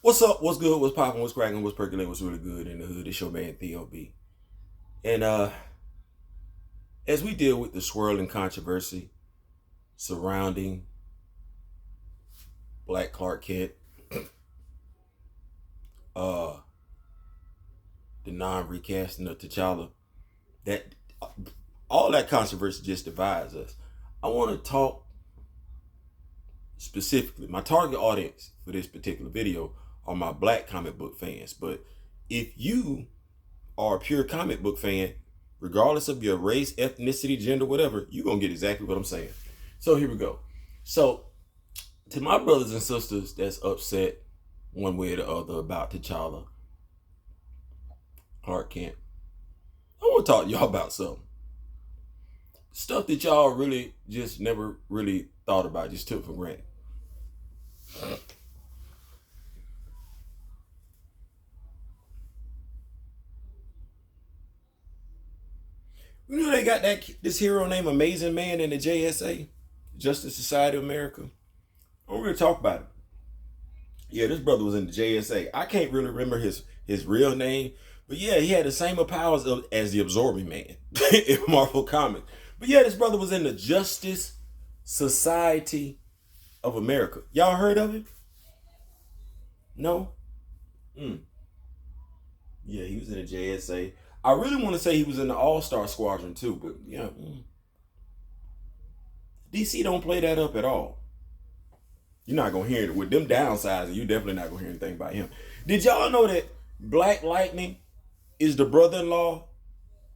What's up? What's good? What's popping? What's cracking? What's percolating? What's really good in the hood? It's your man Theo B. And as we deal with the swirling controversy surrounding Black Clark Kent, uh, the non-recasting of T'Challa, that all that controversy just divides us. I want to talk specifically. My target audience for this particular video are my Black comic book fans. But if you are a pure comic book fan, regardless of your race, ethnicity, gender, whatever, you're going to get exactly what I'm saying. So here we go. So to my brothers and sisters that's upset one way or the other about T'Challa, Clark Kent, I want to talk to y'all about something. Stuff that y'all really just never really thought about, just took for granted. You know they got this hero named Amazing Man in the JSA, Justice Society of America. I don't really talk about it. Yeah, this brother was in the JSA. I can't really remember his real name, but yeah, he had the same powers as the Absorbing Man in Marvel Comics. But yeah, this brother was in the Justice Society of America. Y'all heard of it? No? Mm. Yeah, he was in the JSA. I really want to say he was in the All-Star Squadron too, but yeah. DC don't play that up at all. You're not gonna hear it with them downsizing. You definitely not gonna hear anything about him. Did y'all know that Black Lightning is the brother-in-law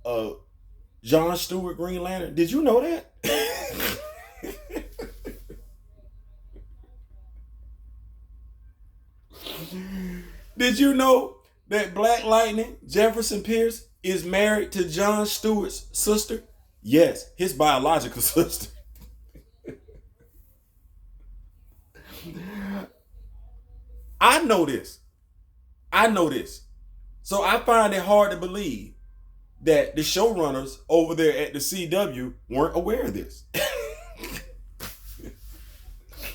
of John Stewart Green Lantern? Did you know that? Did you know that Black Lightning, Jefferson Pierce, is married to John Stewart's sister? Yes, his biological sister. I know this. I know this. So I find it hard to believe that the showrunners over there at the CW weren't aware of this.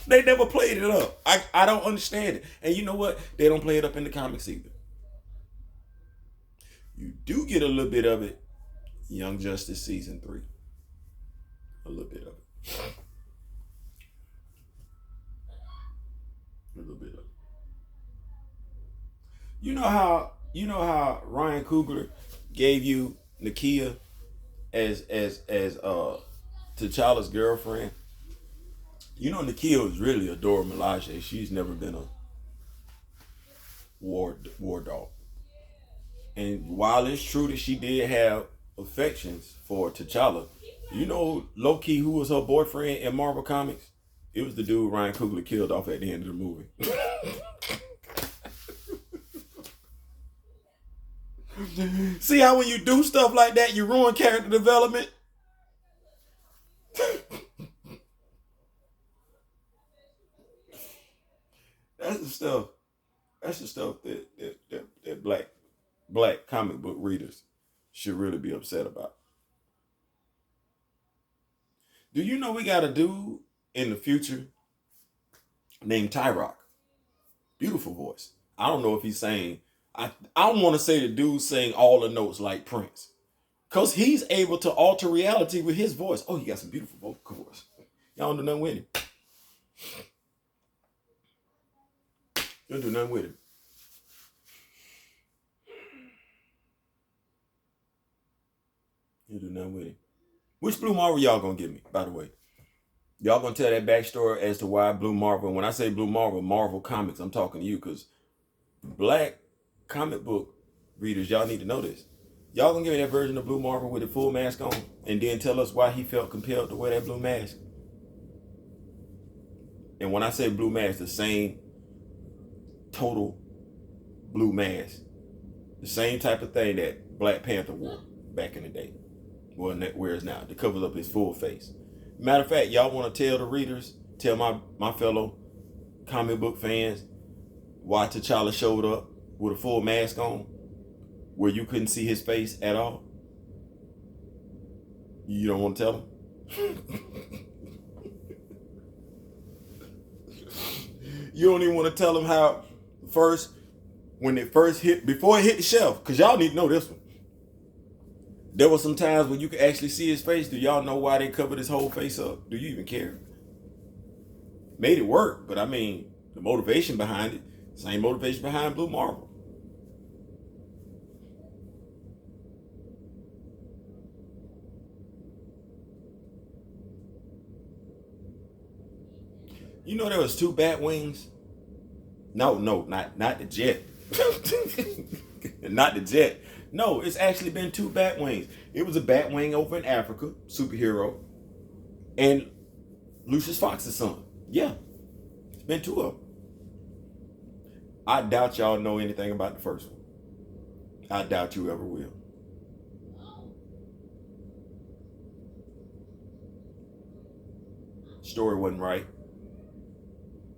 They never played it up. I don't understand it. And you know what? They don't play it up in the comics either. You do get a little bit of it. Young Justice season 3. A little bit of it. A little bit of it. You know how Ryan Coogler gave you Nakia as T'Challa's girlfriend? You know Nakia was really a Dora Milaje. She's never been a war dog. And while it's true that she did have affections for T'Challa, you know low key who was her boyfriend in Marvel Comics? It was the dude Ryan Coogler killed off at the end of the movie. See how when you do stuff like that, you ruin character development? That's the stuff. That's the stuff that black comic book readers should really be upset about. Do you know we got a dude in the future named Tyrock? Beautiful voice. I don't know if he's saying I don't want to say the dude saying all the notes like Prince. Cause he's able to alter reality with his voice. Oh, he got some beautiful vocal cords. Y'all don't do nothing with him. You don't do nothing with him. You do nothing with him. Which Blue Marvel y'all gonna give me, by the way? Y'all gonna tell that backstory as to why Blue Marvel, when I say Blue Marvel, Marvel Comics, I'm talking to you, because black comic book readers, y'all need to know this. Y'all gonna give me that version of Blue Marvel with the full mask on and then tell us why he felt compelled to wear that blue mask? And when I say blue mask, the same total blue mask. The same type of thing that Black Panther wore back in the day. Well, wears now. That covers up his full face. Matter of fact, y'all want to tell the readers, tell my fellow comic book fans why T'Challa showed up with a full mask on where you couldn't see his face at all? You don't want to tell them? You don't even want to tell them how first, when it first hit, before it hit the shelf, because y'all need to know this one. There were some times when you could actually see his face. Do y'all know why they covered his whole face up? Do you even care? Made it work, but I mean, the motivation behind it, same motivation behind Blue Marble. You know there was 2 bat wings? No, not the jet. Not the jet. No, it's actually been 2 bat wings. It was a bat wing over in Africa, superhero, and Lucius Fox's son. Yeah, it's been 2 of them. I doubt y'all know anything about the first one. I doubt you ever will. Story wasn't right.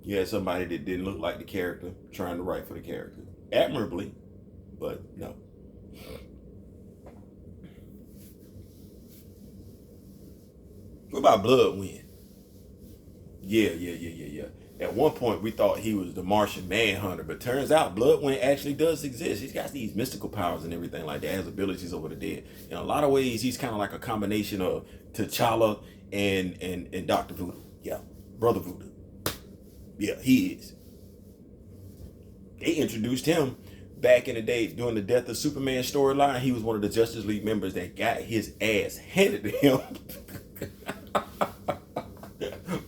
You had somebody that didn't look like the character trying to write for the character. Admirably, but no. What about Bloodwind? Yeah. At one point, we thought he was the Martian Manhunter, but turns out Bloodwind actually does exist. He's got these mystical powers and everything like that. Has abilities over the dead. In a lot of ways, he's kind of like a combination of T'Challa and Dr. Voodoo. Yeah, Brother Voodoo. Yeah, he is. They introduced him back in the day during the Death of Superman storyline. He was one of the Justice League members that got his ass handed to him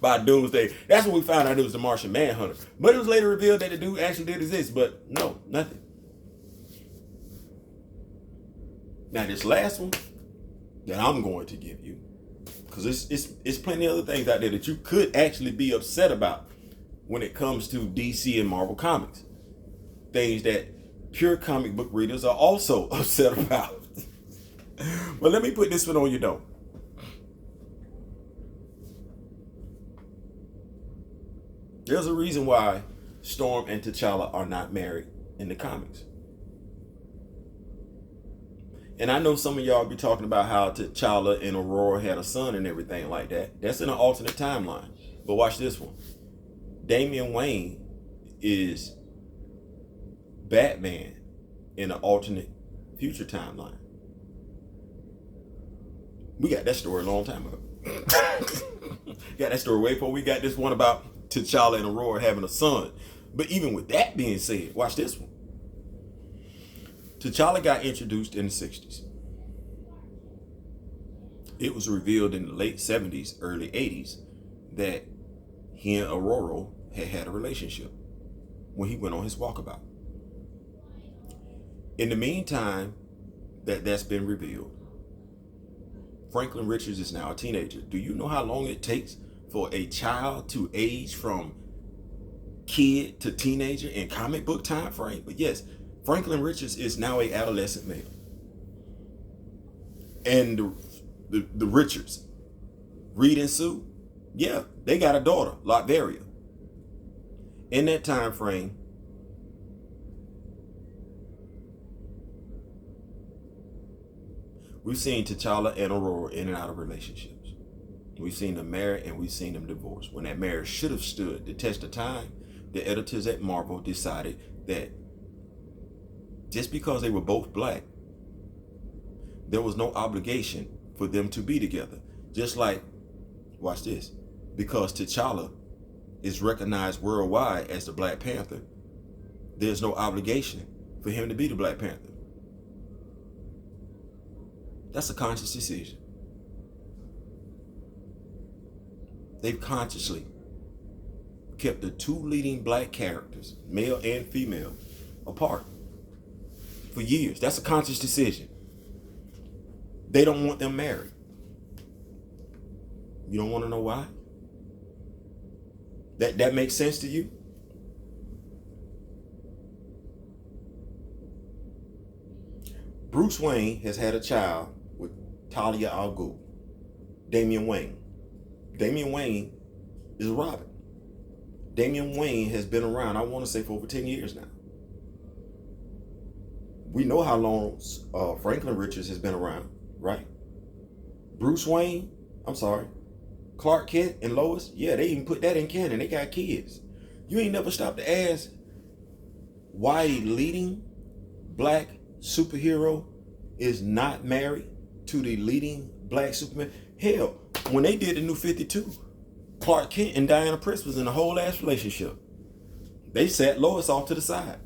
by Doomsday. That's when we found out it was the Martian Manhunter. But it was later revealed that the dude actually did exist. But no, nothing. Now this last one that I'm going to give you, because it's plenty of other things out there that you could actually be upset about when it comes to DC and Marvel Comics. Things that pure comic book readers are also upset about. But let me put this one on your note. There's a reason why Storm and T'Challa are not married in the comics. And I know some of y'all be talking about how T'Challa and Aurora had a son and everything like that. That's in an alternate timeline. But watch this one. Damian Wayne is Batman in an alternate future timeline. We got that story a long time ago. Got that story way before we got this one about T'Challa and Aurora having a son. But even with that being said, watch this one. T'Challa got introduced in the 60s. It was revealed in the late 70s, early 80s that he and Aurora had a relationship when he went on his walkabout. In the meantime, that's been revealed, Franklin Richards is now a teenager. Do you know how long it takes for a child to age from kid to teenager in comic book time frame? But yes, Franklin Richards is now a adolescent male. And the Richards, Reed and Sue, yeah, they got a daughter, Latveria. In that time frame, we've seen T'Challa and Aurora in and out of relationships. We've seen them married and we've seen them divorced. When that marriage should have stood the test of time, the editors at Marvel decided that just because they were both black, there was no obligation for them to be together. Just like, watch this, because T'Challa is recognized worldwide as the Black Panther, there's no obligation for him to be the Black Panther. That's a conscious decision. They've consciously kept the 2 leading black characters, male and female, apart for years. That's a conscious decision. They don't want them married. You don't want to know why? That makes sense to you? Bruce Wayne has had a child with Talia al Ghul, Damian Wayne. Damian Wayne is Robin. Damian Wayne has been around, I want to say, for over 10 years now. We know how long Franklin Richards has been around, right? Bruce Wayne, Clark Kent and Lois, yeah, they even put that in canon. They got kids. You ain't never stopped to ask, why a leading black superhero is not married to the leading black Superman. Hell, when they did the New 52, Clark Kent and Diana Prince was in a whole ass relationship. They sat Lois off to the side.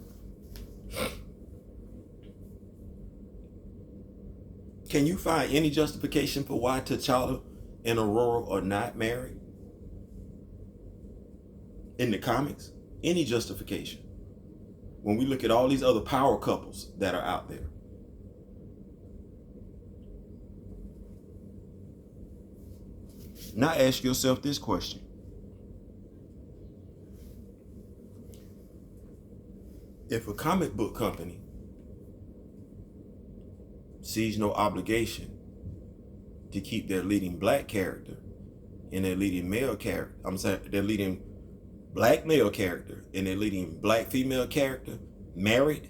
Can you find any justification for why T'Challa and Aurora are not married in the comics? Any justification? When we look at all these other power couples that are out there. Now ask yourself this question. If a comic book company sees no obligation to keep their leading black character and their leading male character, their leading black male character and their leading black female character married,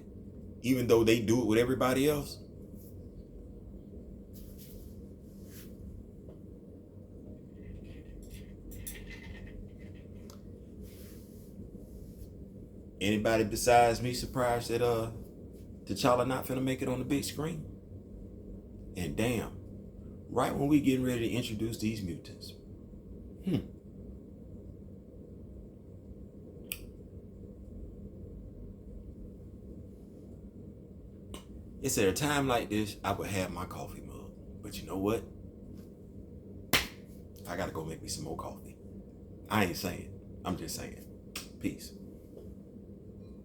even though they do it with everybody else, anybody besides me surprised that T'Challa not finna make it on the big screen? And damn, right when we getting ready to introduce these mutants. It's at a time like this I would have my coffee mug. But you know what? I gotta go make me some more coffee. I ain't saying. I'm just saying. Peace.